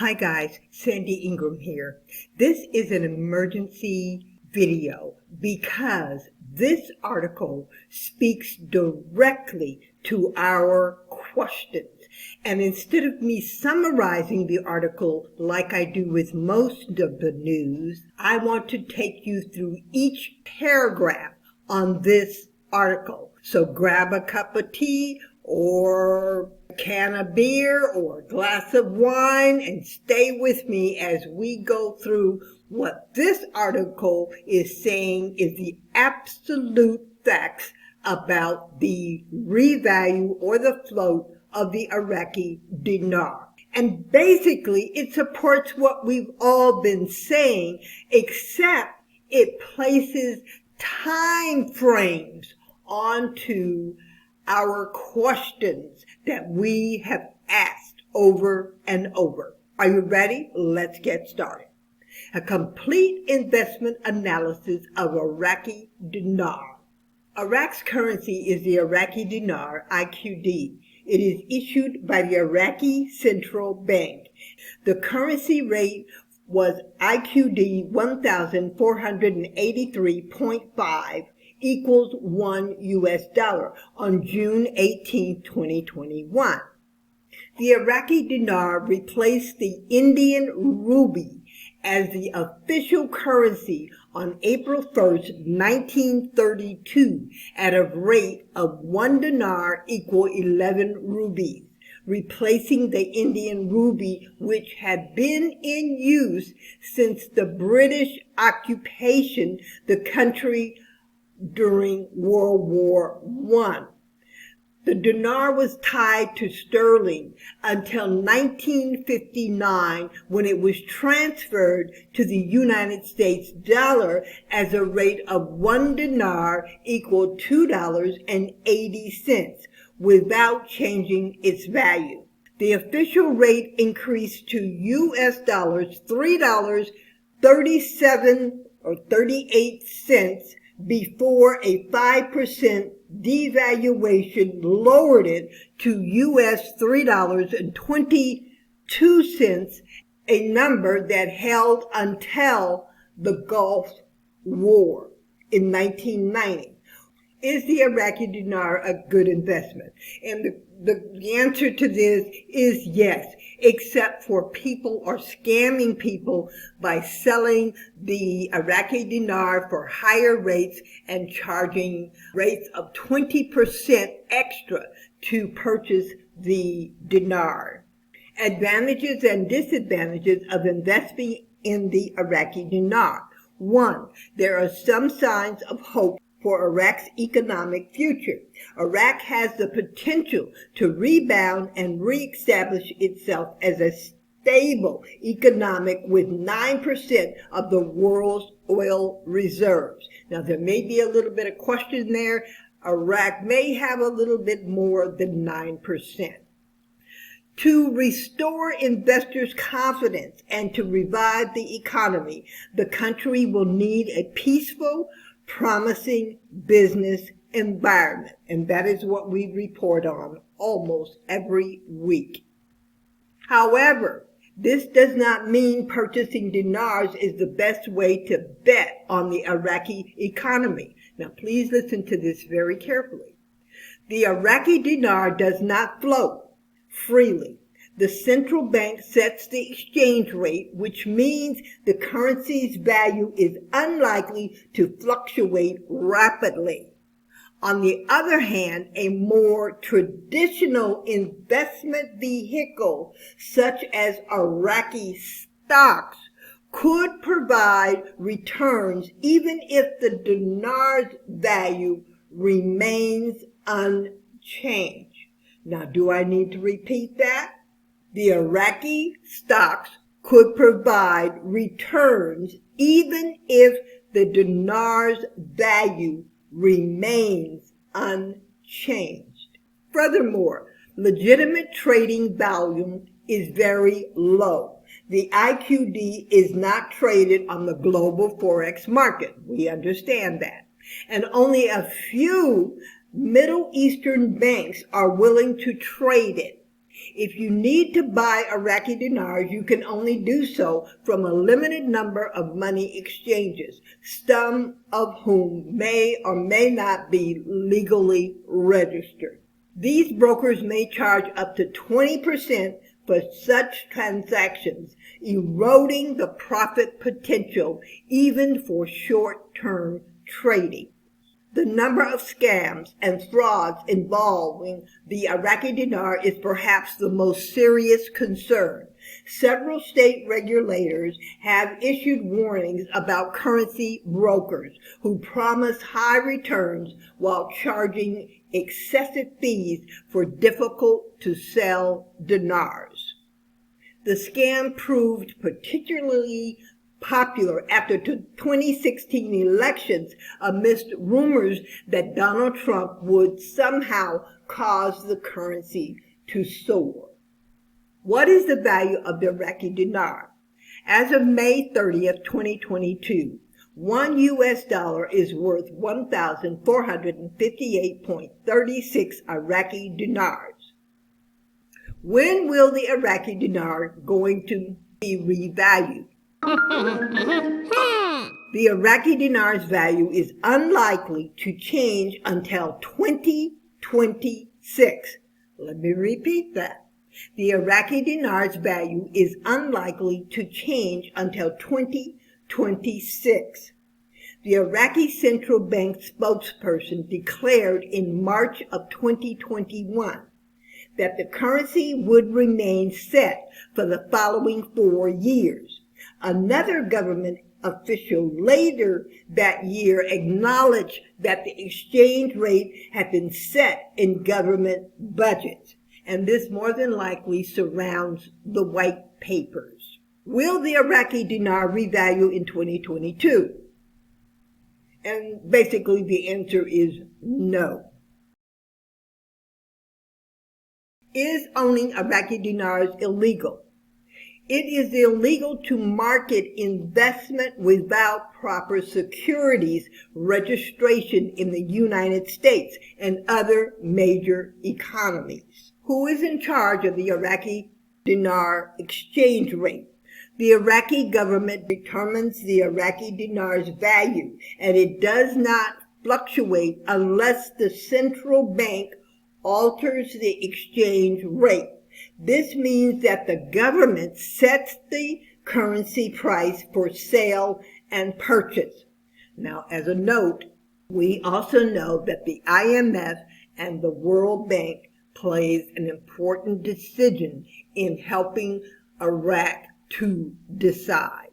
Hi guys, Sandy Ingram here. This is an emergency video because this article speaks directly to our questions. And instead of me summarizing the article like I do with most of the news, I want to take you through each paragraph on this article. So grab a cup of tea or a can of beer or a glass of wine and stay with me as we go through what this article is saying is the absolute facts about the revalue or the float of the Iraqi dinar. And basically it supports what we've all been saying, except it places time frames onto our questions that we have asked over and over. Are you ready? Let's get started. A complete investment analysis of Iraqi dinar. Iraq's currency is the Iraqi dinar, IQD. It is issued by the Iraqi Central Bank. The currency rate was IQD 1,483.5 equals $1 on June 18, 2021. The Iraqi dinar replaced the Indian rupee as the official currency on April 1st, 1932 at a rate of 1 dinar equal 11 rupees, replacing the Indian rupee, which had been in use since the British occupation the country during World War I. The dinar was tied to sterling until 1959 when it was transferred to the United States dollar as a rate of 1 dinar equal $2.80 without changing its value. The official rate increased to US dollars $3.37 or 38 cents before a 5% devaluation lowered it to US $3.22, a number that held until the Gulf War in 1990. Is the Iraqi dinar a good investment? And the answer to this is yes, except for people are scamming people by selling the Iraqi dinar for higher rates and charging rates of 20% extra to purchase the dinar. Advantages and disadvantages of investing in the Iraqi dinar. 1. There are some signs of hope for Iraq's economic future. Iraq has the potential to rebound and reestablish itself as a stable economic with 9% of the world's oil reserves. Now, there may be a little bit of question there. Iraq may have a little bit more than 9%. To restore investors' confidence and to revive the economy, the country will need a peaceful, promising business environment. And that is what we report on almost every week. However, this does not mean purchasing dinars is the best way to bet on the Iraqi economy. Now, please listen to this very carefully. The Iraqi dinar does not float freely. The central bank sets the exchange rate, which means the currency's value is unlikely to fluctuate rapidly. On the other hand, a more traditional investment vehicle, such as Iraqi stocks, could provide returns even if the dinar's value remains unchanged. Now, do I need to repeat that? The Iraqi stocks could provide returns even if the dinar's value remains unchanged. Furthermore, legitimate trading volume is very low. The IQD is not traded on the global forex market. We understand that. And only a few Middle Eastern banks are willing to trade it. If you need to buy Iraqi dinars, you can only do so from a limited number of money exchanges, some of whom may or may not be legally registered. These brokers may charge up to 20% for such transactions, eroding the profit potential even for short-term trading. The number of scams and frauds involving the Iraqi dinar is perhaps the most serious concern. Several state regulators have issued warnings about currency brokers who promise high returns while charging excessive fees for difficult-to-sell dinars. The scam proved particularly popular after the 2016 elections amidst rumors that Donald Trump would somehow cause the currency to soar. What is the value of the Iraqi dinar? As of May 30th, 2022, one US dollar is worth 1,458.36 Iraqi dinars. When will the Iraqi dinar going to be revalued? The Iraqi dinar's value is unlikely to change until 2026. Let me repeat that. The Iraqi dinar's value is unlikely to change until 2026. The Iraqi Central Bank spokesperson declared in March of 2021 that the currency would remain set for the following 4 years. Another government official later that year acknowledged that the exchange rate had been set in government budgets, and this more than likely surrounds the white papers. Will the Iraqi dinar revalue in 2022? And basically the answer is no. Is owning Iraqi dinars illegal? It is illegal to market investment without proper securities registration in the United States and other major economies. Who is in charge of the Iraqi dinar exchange rate? The Iraqi government determines the Iraqi dinar's value, and it does not fluctuate unless the central bank alters the exchange rate. This means that the government sets the currency price for sale and purchase. Now, as a note, we also know that the IMF and the World Bank plays an important decision in helping Iraq to decide.